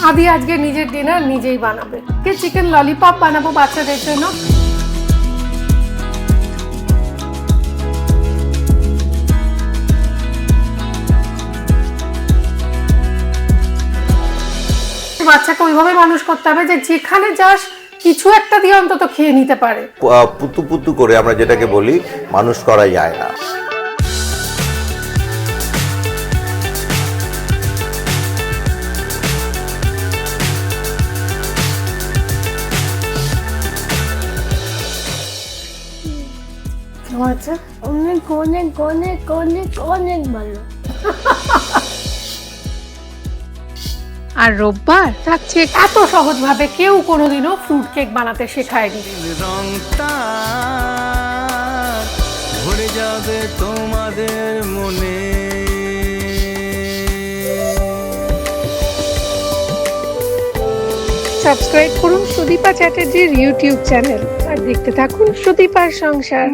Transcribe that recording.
আদি আজকে নিজের ডিনার নিজেই বানাবে। কে চিকেন ললিপপ বানাবো বাচ্চাদের জন্য। বাচ্চাকে ওইভাবে মানুষ করতে হবে যে যেখানে যাস কিছু একটা দিয়ে অন্তত খেয়ে নিতে পারে। পুতু পুতু করে আমরা যেটাকে বলি মানুষ করা যায় না। অনেক অনেক অনেক অনেক অনেক ভালো। আর রোববার থাকছে এত সহজ ভাবে কেউ কোনোদিনও ফ্রুট কেক বানাতে শেখায়নি। রংটা ভরে যাবে তোমাদের মনে। সাবস্ক্রাইব করুন সুদীপা চ্যাটার্জির ইউটিউব চ্যানেল আর দেখতে থাকুন সুদীপার সংসার।